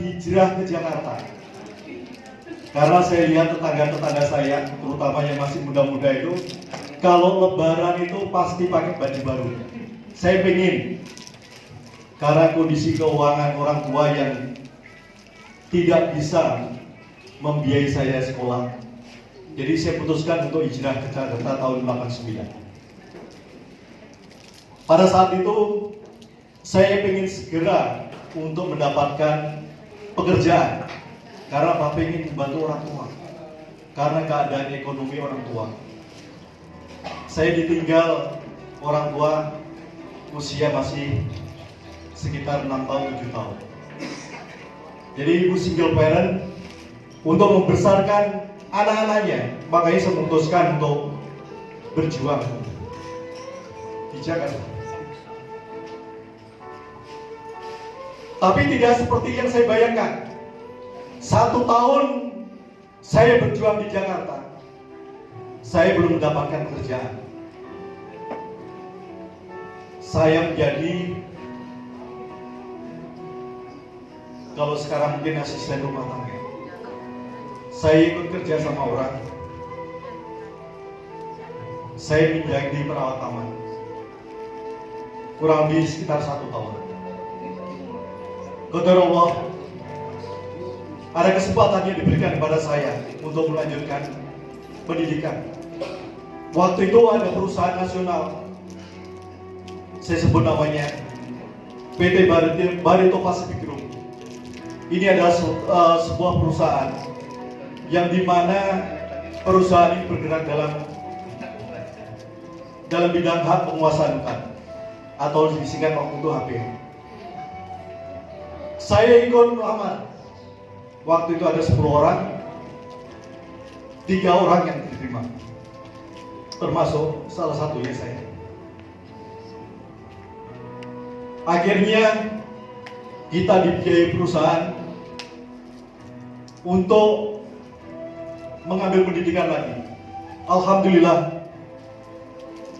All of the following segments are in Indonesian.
hijrah ke Jakarta. Karena saya lihat tetangga-tetangga saya, terutama yang masih muda-muda itu, kalau lebaran itu pasti pakai baju baru. Saya pengen, karena kondisi keuangan orang tua yang tidak bisa membiayai saya sekolah, jadi saya putuskan untuk hijrah ke Jakarta tahun 89. Pada saat itu, saya ingin segera untuk mendapatkan pekerjaan, karena Bapak ingin membantu orang tua, karena keadaan ekonomi orang tua. Saya ditinggal orang tua usia masih sekitar 6 tahun, 7 tahun. Jadi ibu single parent untuk membesarkan anak-anaknya, makanya saya memutuskan untuk berjuang di Jakarta. Tapi tidak seperti yang saya bayangkan. 1 tahun saya berjuang di Jakarta, saya belum mendapatkan pekerjaan. Saya menjadi, kalau sekarang mungkin asisten rumah tangga. Saya ikut kerja sama orang. Saya menjadi perawat taman. Kurang lebih sekitar 1 tahun. Qadar Allah, ada kesempatan yang diberikan kepada saya untuk melanjutkan pendidikan. Waktu itu ada perusahaan nasional, saya sebut namanya PT Barito Pacific Group. Ini adalah sebuah perusahaan yang dimana perusahaan ini bergerak dalam bidang hak penguasaan hutan atau disingkat waktu itu HPH. Saya ikut melamar. Waktu itu ada 10 orang, 3 orang yang diterima, termasuk salah satunya saya. Akhirnya kita dibiayai perusahaan untuk mengambil pendidikan lagi. Alhamdulillah,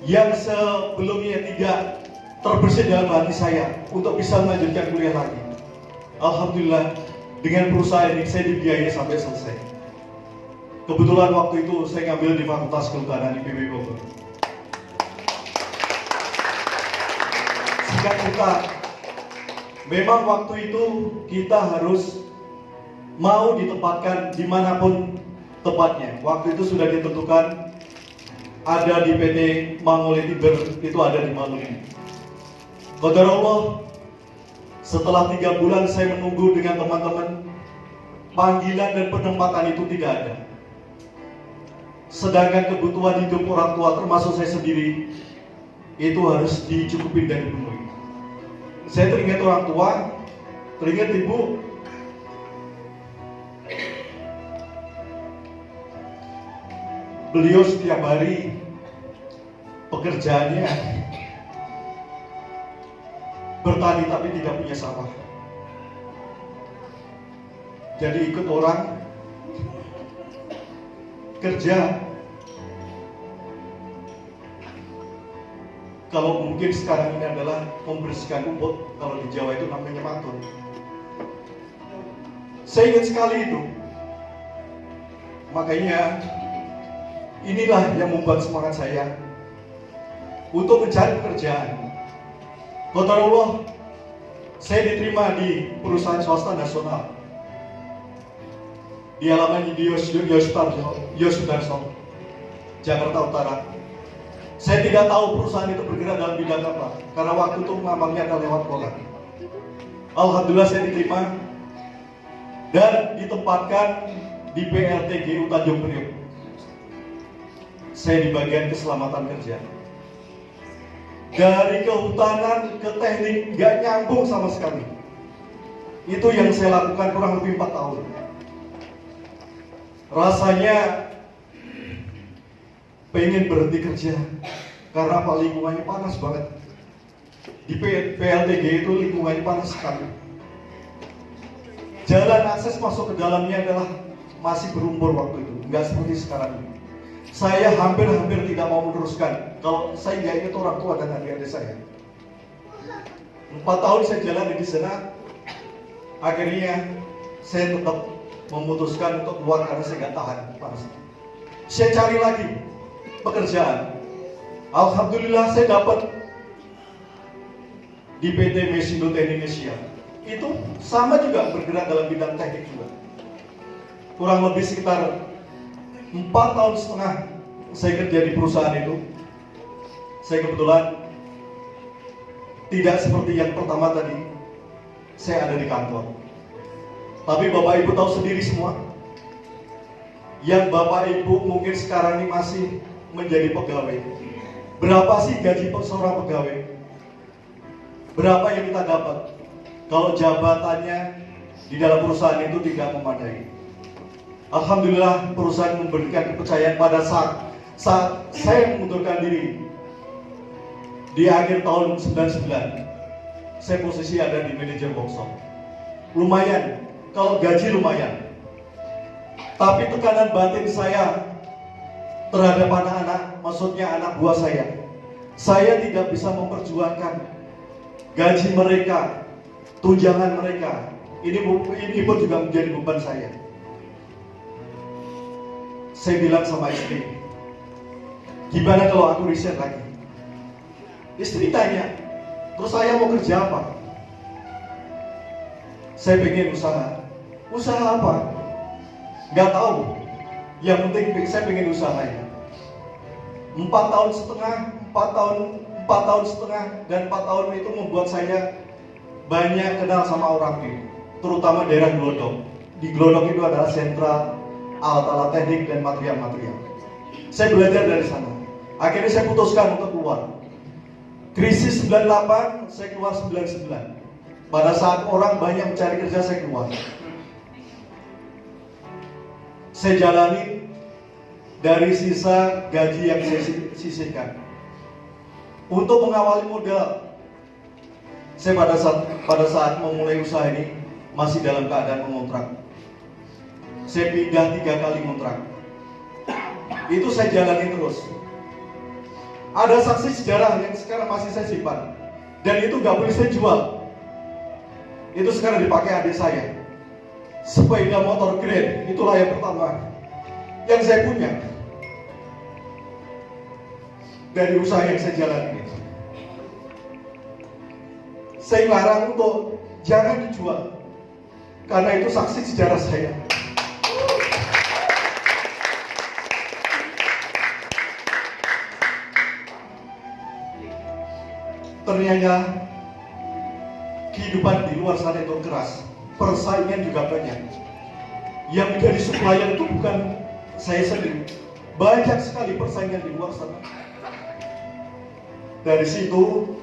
yang sebelumnya tidak terbersih dalam hati saya untuk bisa melanjutkan kuliah lagi. Alhamdulillah, dengan perusahaan ini saya dibiayai sampai selesai. Kebetulan waktu itu saya ngambil di Fakultas Kehutanan IPB Bogor. Singkat cerita, memang waktu itu kita harus mau ditempatkan dimanapun tepatnya. Waktu itu sudah ditentukan ada di PT Mangole Timber, itu ada di Maluni. Qadar Allah, setelah 3 bulan saya menunggu dengan teman-teman, panggilan dan penempatan itu tidak ada. Sedangkan kebutuhan hidup orang tua termasuk saya sendiri itu harus dicukupin dan dipenuhi. Saya teringat orang tua, teringat ibu. Beliau setiap hari pekerjaannya bertani tapi tidak punya sawah. Jadi ikut orang kerja. Kalau mungkin sekarang ini adalah membersihkan rumput, kalau di Jawa itu namanya matun. Saya ingat sekali itu. Makanya inilah yang membuat semangat saya untuk mencari pekerjaan. Qadar Allah, saya diterima di perusahaan swasta nasional di halaman Yosudarso, Jakarta Utara. Saya tidak tahu perusahaan itu bergerak dalam bidang apa, karena waktu itu ngamalnya ada lewat koran. Alhamdulillah saya diterima dan ditempatkan di PLTGU Tanjung Priok. Saya di bagian keselamatan kerja. Dari kehutanan ke teknik gak nyambung sama sekali. Itu yang saya lakukan kurang lebih 4 tahun. Rasanya pengen berhenti kerja karena apa, lingkungannya panas banget. Di PLTG itu lingkungannya panas sekali. Jalan akses masuk ke dalamnya adalah masih berumpur waktu itu, nggak seperti sekarang ini. Saya hampir tidak mau meneruskan kalau saya nggak ingat orang tua dan adik-adik saya. 4 tahun saya jalan di sana. Akhirnya saya tetap memutuskan untuk keluar karena saya nggak tahan panasnya. Saya cari lagi pekerjaan. Alhamdulillah saya dapat di PT Mesindo Indonesia. Itu sama juga bergerak dalam bidang teknik juga. Kurang lebih sekitar 4,5 tahun saya kerja di perusahaan itu. Saya kebetulan tidak seperti yang pertama tadi, saya ada di kantor. Tapi Bapak Ibu tahu sendiri semua, yang Bapak Ibu mungkin sekarang ini masih menjadi pegawai. Berapa sih gaji seorang pegawai? Berapa yang kita dapat? Kalau jabatannya di dalam perusahaan itu tidak memadai. Alhamdulillah perusahaan memberikan kepercayaan pada saat saya mengundurkan diri di akhir tahun 99. Saya posisi ada di manajer workshop. Lumayan, kalau gaji lumayan. Tapi tekanan batin saya terhadap anak-anak, maksudnya anak buah saya tidak bisa memperjuangkan gaji mereka, tunjangan mereka. Ini pun juga menjadi beban saya. Saya bilang sama istri, gimana kalau aku resign lagi? Istri tanya, terus saya mau kerja apa? Saya pengen usaha. Usaha apa? Gak tahu. Yang penting saya pengen usaha ya. 4 tahun setengah, dan 4 tahun itu membuat saya banyak kenal sama orang itu, terutama daerah Glodok. Di Glodok itu adalah sentral alat-alat teknik dan material-material. Saya belajar dari sana. Akhirnya saya putuskan untuk keluar. Krisis 98, saya keluar 99. Pada saat orang banyak mencari kerja, saya keluar. Saya jalani dari sisa gaji yang saya sisihkan. Untuk mengawali modal, saya pada saat memulai usaha ini masih dalam keadaan mengontrak. Saya pindah 3 kali kontrak. Itu saya jalani terus. Ada saksi sejarah yang sekarang masih saya simpan, dan itu gak boleh saya jual. Itu sekarang dipakai adik saya. Sepeda motor Grand, itulah yang pertama yang saya punya dari usaha yang saya jalani. Saya larang untuk jangan dijual, karena itu saksi sejarah saya. Ternyata kehidupan di luar sana itu keras, persaingan juga banyak. Yang menjadi supplier itu bukan saya sendiri, banyak sekali persaingan di luar sana. Dari situ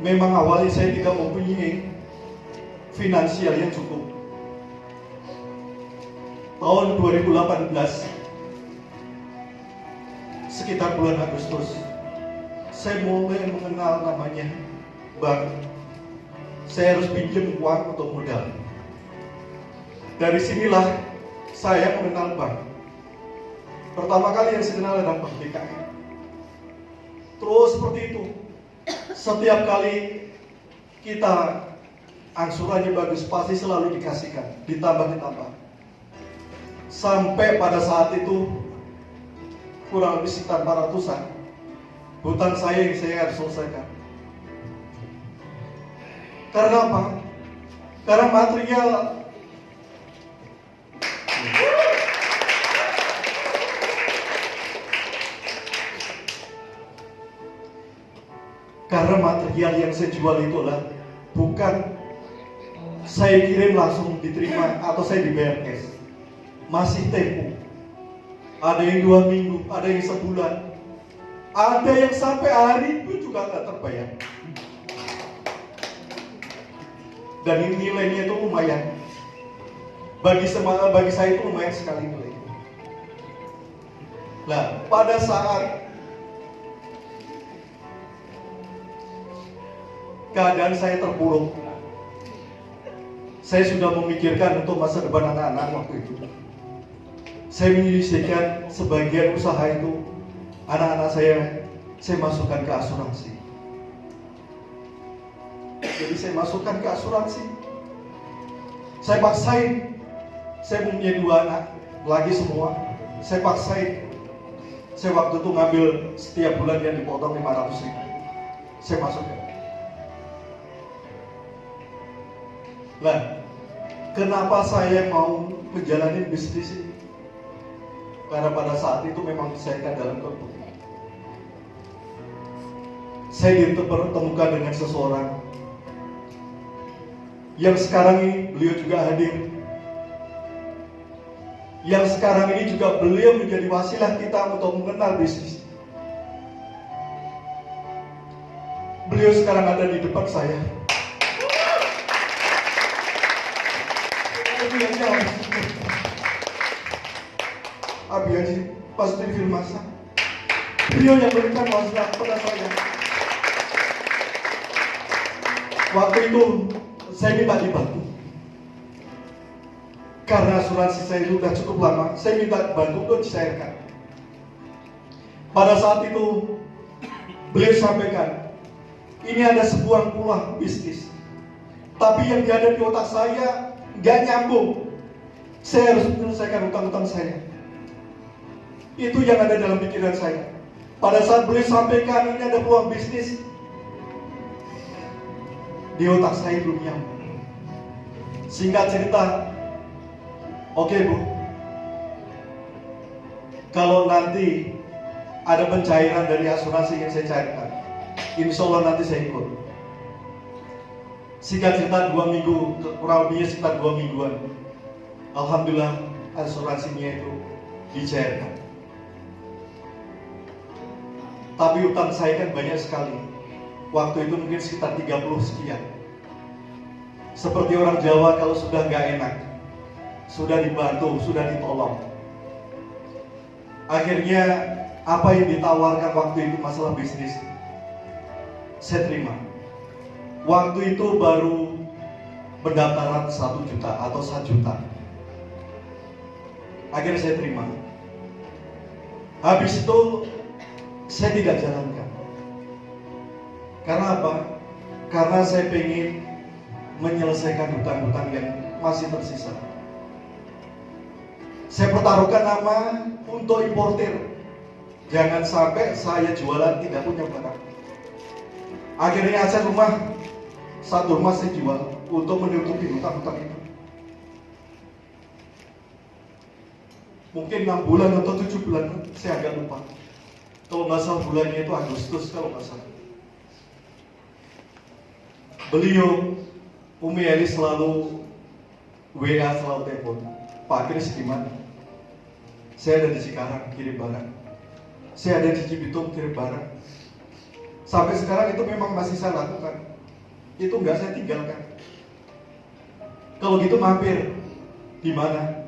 memang awalnya saya tidak mempunyai finansial yang cukup. Tahun 2018, sekitar bulan Agustus, saya mulai mengenal namanya bank. Saya harus pinjam uang untuk modal. Dari sinilah saya mengenal bank. Pertama kali yang saya kenal adalah Bank DKI. Terus seperti itu. Setiap kali kita angsurannya bagus, pasti selalu dikasihkan, ditambah. Sampai pada saat itu kurang lebih sekitar 400-an hutang saya yang saya harus selesaikan. Karena apa? Karena material. Karena material yang saya jual itulah bukan saya kirim langsung diterima atau saya dibayar cash. Masih tempo. Ada yang 2 minggu, ada yang sebulan, ada yang sampai hari pun juga nggak terbayar. Dan ini nilainya itu lumayan. Bagi saya itu lumayan sekali nilainya. Nah, pada saat keadaan saya terpuruk, saya sudah memikirkan untuk masa depan anak-anak waktu itu. Saya menyisihkan sebagian usaha itu, anak-anak saya masukkan ke asuransi. Jadi saya masukkan ke asuransi. Saya paksain, saya punya 2 anak, lagi semua. Saya paksain. Saya waktu itu ngambil setiap bulan yang dipotong 500.000. Saya masukkan. Nah, kenapa saya mau menjalani bisnis ini? Karena pada saat itu memang saya kan dalam kebutuhan. Saya dipertemukan dengan seseorang yang sekarang ini beliau juga hadir. Yang sekarang ini juga beliau menjadi wasilah kita untuk mengenal bisnis. Beliau sekarang ada di depan saya. Abi Haji Pastor Firmasa. Beliau yang berikan wasilah kepada saya. Waktu itu saya minta dibantu. Karena asuransi saya sudah cukup lama, saya minta bantu untuk dicairkan. Pada saat itu, beliau sampaikan, ini ada sebuah peluang bisnis. Tapi yang ada di otak saya, nggak nyambung. Saya harus menyelesaikan utang-utang saya. Itu yang ada dalam pikiran saya. Pada saat beliau sampaikan, ini ada peluang bisnis, di otak saya belum nyambung. Singkat cerita, oke Bu, kalau nanti ada pencairan dari asuransi yang saya cairkan, insya Allah nanti saya ikut. Singkat cerita 2 minggu, kurang lebihnya sekitar 2 mingguan, alhamdulillah asuransinya itu dicairkan. Tapi utang saya kan banyak sekali. Waktu itu mungkin sekitar 30 sekian. Seperti orang Jawa kalau sudah nggak enak, sudah dibantu, sudah ditolong. Akhirnya apa yang ditawarkan waktu itu masalah bisnis, saya terima. Waktu itu baru pendaftaran 1 juta atau 1 juta. Akhirnya saya terima. Habis itu saya tidak jalankan. Karena apa? Karena saya pengen menyelesaikan hutang-hutang yang masih tersisa. Saya pertaruhkan nama untuk importir. Jangan sampai saya jualan tidak punya barang. Akhirnya saya satu rumah saya jual untuk menutupi hutang-hutang itu. Mungkin 6 bulan atau 7 bulan, saya agak lupa. Kalau nggak salah bulannya itu Agustus kalau nggak salah. Beliau, Umi Eli selalu WA, selalu telepon. Pak Kris gimana? Saya ada di Cikarang kirim barang. Saya ada di Cibitung kirim barang. Sampai sekarang itu memang masih saya lakukan. Itu nggak saya tinggalkan. Kalau gitu mampir di mana?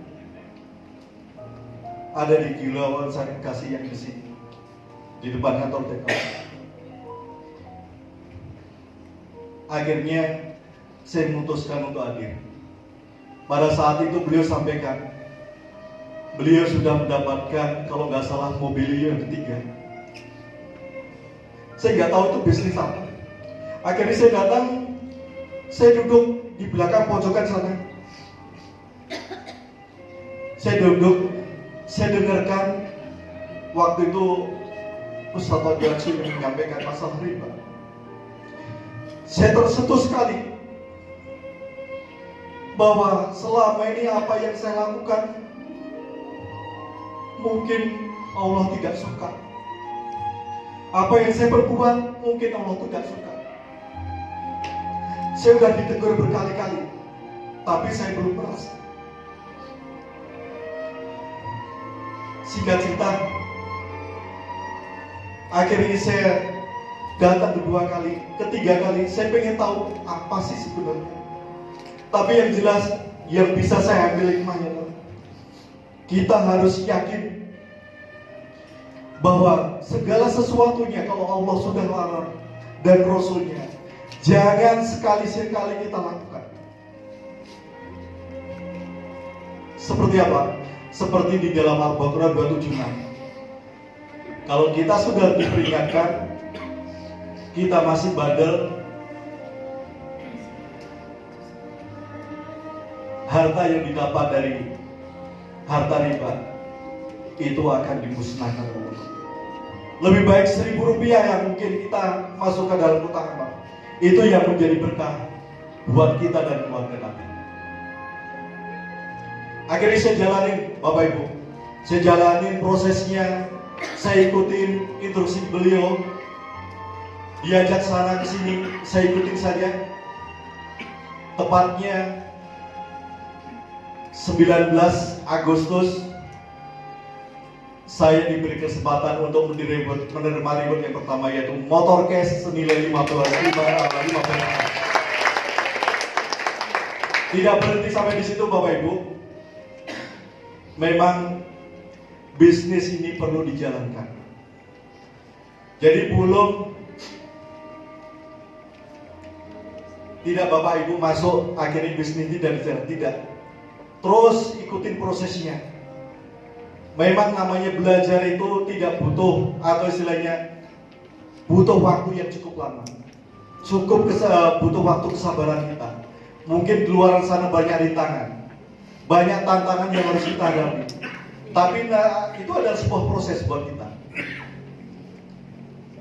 Ada di Kilauan Sari Kasih yang di sini, di depan kantor Tekno. Akhirnya saya memutuskan untuk hadir. Pada saat itu beliau sampaikan, beliau sudah mendapatkan kalau nggak salah mobilio yang ketiga. Saya nggak tahu itu bisnis apa. Akhirnya saya datang, saya duduk di belakang pojokan sana. Saya duduk, saya dengarkan waktu itu Ustaz Abdul menyampaikan masalah riba. Saya tersentuh sekali bahwa selama ini apa yang saya lakukan mungkin Allah tidak suka. Apa yang saya perbuat mungkin Allah tidak suka. Saya sudah ditegur berkali-kali, tapi saya belum merasa. Singkat cerita, akhirnya saya datang 2 kali, ketiga kali saya pengen tahu apa sih sebenarnya. Tapi yang jelas yang bisa saya ambil hikmahnya, kita harus yakin bahwa segala sesuatunya kalau Allah sudah larang dan Rasulnya, jangan sekali-sekali kita lakukan. Seperti apa? Seperti di dalam Al-Baqarah 276. Kalau kita sudah diperingatkan, kita masih bandel, harta yang didapat dari harta riba itu akan dimusnahkan oleh Allah. Lebih baik 1.000 rupiah yang mungkin kita masuk ke dalam kotak amal, itu yang menjadi berkah buat kita dan keluarga kami. Akhirnya saya jalanin, Bapak Ibu, saya jalanin prosesnya, saya ikutin instruksi beliau, diajak sana ke sini, saya ikutin saja. Tepatnya 19 Agustus saya diberi kesempatan untuk menerima reward yang pertama, yaitu motor cash senilai 15. Tidak berhenti sampai di situ, Bapak Ibu. Memang bisnis ini perlu dijalankan. Jadi belum tidak Bapak Ibu masuk akhirnya bisnis ini dan jalan, tidak. Terus ikutin prosesnya. Memang namanya belajar itu tidak butuh, atau istilahnya butuh waktu yang cukup lama. Butuh waktu kesabaran kita. Mungkin di luar sana banyak rintangan, banyak tantangan yang harus kita hadapi. Tapi itu adalah sebuah proses buat kita.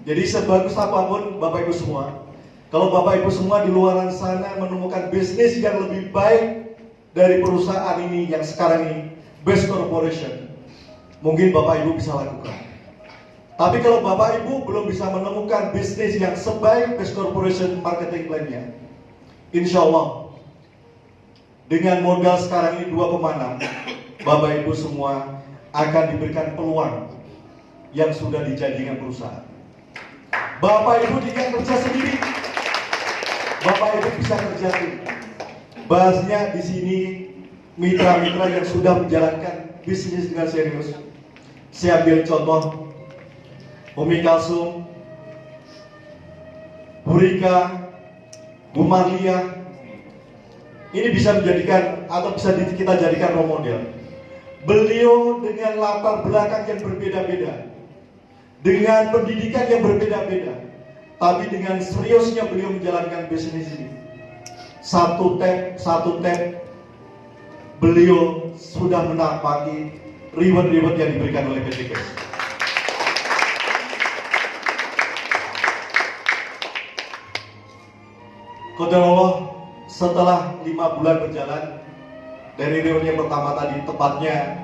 Jadi sebagus apapun Bapak Ibu semua, kalau Bapak Ibu semua di luar sana menemukan bisnis yang lebih baik dari perusahaan ini yang sekarang ini, Best Corporation, mungkin Bapak Ibu bisa lakukan. Tapi kalau Bapak Ibu belum bisa menemukan bisnis yang sebaik Best Corporation marketing plan-nya, insya Allah dengan modal sekarang ini 2,6, Bapak Ibu semua akan diberikan peluang yang sudah dijanjikan perusahaan. Bapak Ibu tidak kerja sendiri, Bapak Ibu bisa kerja sendiri. Bahasnya di sini mitra-mitra yang sudah menjalankan bisnis dengan serius. Saya ambil contoh Umi Kalsum, Bu Rika, Bu Marlia. Ini bisa menjadikan atau bisa kita jadikan role model. Beliau dengan latar belakang yang berbeda-beda, dengan pendidikan yang berbeda-beda, tapi dengan seriusnya beliau menjalankan bisnis ini. Satu tab beliau sudah menapaki reward yang diberikan oleh PT Cash. Qadarullah, setelah 5 bulan berjalan dari reward yang pertama tadi, tepatnya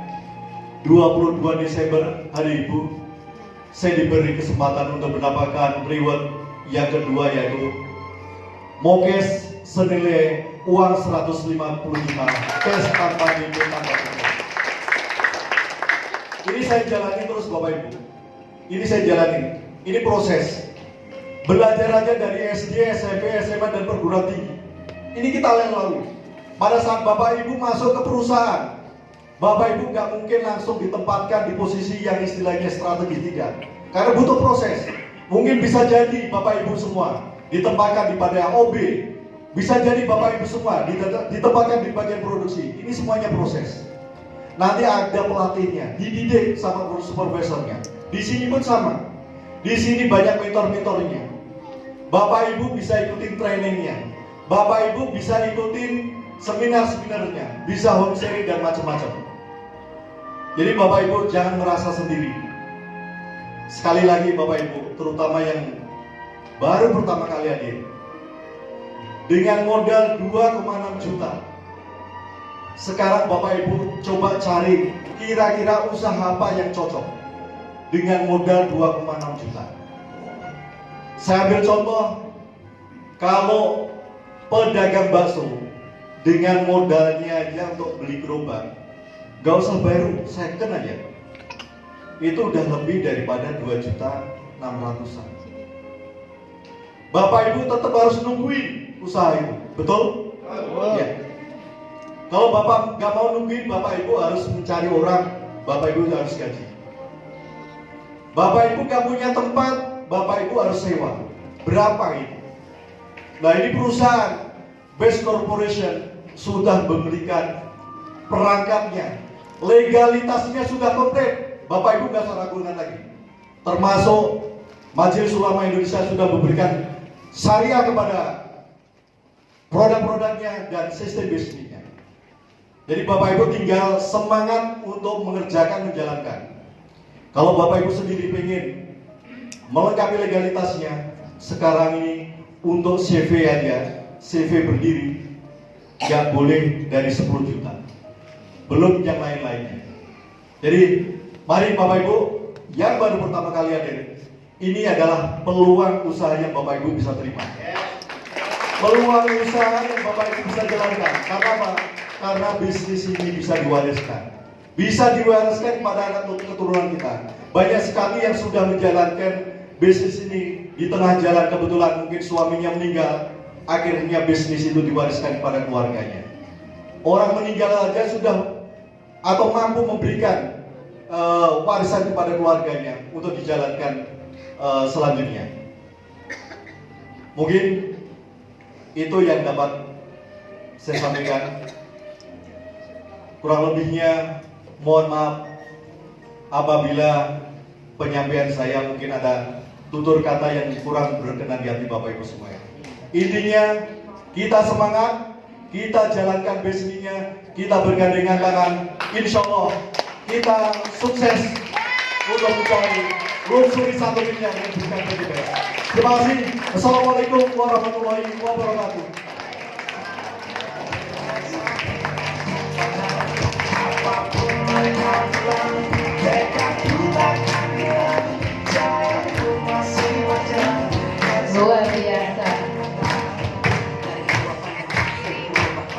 22 Desember hari Ibu, saya diberi kesempatan untuk mendapatkan reward yang kedua, yaitu Mokes senilai uang 150 juta cash tanpa demo tanpa demo. Ini saya jalani terus Bapak Ibu. Ini saya jalani. Ini proses. Belajar aja dari SD, SMP, SMA dan perguruan tinggi. Ini kita lalui. Pada saat Bapak Ibu masuk ke perusahaan, Bapak Ibu nggak mungkin langsung ditempatkan di posisi yang istilahnya strategis, tidak. Karena butuh proses. Mungkin bisa jadi Bapak Ibu semua ditempatkan di pada OB, bisa jadi Bapak Ibu semua ditempatkan di bagian produksi. Ini semuanya proses. Nanti ada pelatihnya, dididik sama supervisornya. Di sini pun sama. Di sini banyak mentor-mentornya. Bapak Ibu bisa ikutin trainingnya. Bapak Ibu bisa ikutin seminar-seminarnya, bisa home sharing dan macam-macam. Jadi Bapak Ibu jangan merasa sendiri. Sekali lagi Bapak Ibu, terutama yang baru pertama kali hadir, dengan modal 2,6 juta. Sekarang Bapak Ibu coba cari kira-kira usaha apa yang cocok dengan modal 2,6 juta. Saya ambil contoh, kalau pedagang bakso dengan modalnya aja untuk beli gerobak, gak usah baru, second aja, itu udah lebih daripada 2.600.000. Bapak Ibu tetap harus nungguin usaha itu, betul? Ya. Kalau Bapak gak mau nungguin, Bapak Ibu harus mencari orang, Bapak Ibu harus gaji. Bapak Ibu gak punya tempat, Bapak Ibu harus sewa. Berapa itu? Nah, ini perusahaan Best Corporation sudah memberikan perangkatnya, legalitasnya sudah komplit. Bapak Ibu gak usah ragukan lagi. Termasuk Majelis Ulama Indonesia sudah memberikan syariah kepada produk-produknya dan sistem bisnisnya. Jadi Bapak Ibu tinggal semangat untuk menjalankan. Kalau Bapak Ibu sendiri pengen melengkapi legalitasnya, sekarang ini untuk CV aja, CV berdiri, nggak boleh dari 10 juta. Belum yang lain-lainnya. Jadi mari Bapak Ibu yang baru pertama kali hadir, ini adalah peluang usaha yang Bapak Ibu bisa terima. Peluang usaha yang Bapak Ibu bisa jalankan. Karena apa? Karena bisnis ini bisa diwariskan. Bisa diwariskan kepada anak keturunan kita. Banyak sekali yang sudah menjalankan bisnis ini di tengah jalan, kebetulan mungkin suaminya meninggal, akhirnya bisnis itu diwariskan kepada keluarganya. Orang meninggal aja sudah atau mampu memberikan warisan kepada keluarganya untuk dijalankan selanjutnya. Mungkin itu yang dapat saya sampaikan. Kurang lebihnya mohon maaf apabila penyampaian saya mungkin ada tutur kata yang kurang berkenan di hati Bapak Ibu semua. Intinya kita semangat, kita jalankan bisnisnya, kita bergandengan tangan. Insya Allah kita sukses untuk mencari lunsuri satu miliar yang bukan PGBS. Terima kasih. Assalamualaikum warahmatullahi wabarakatuh.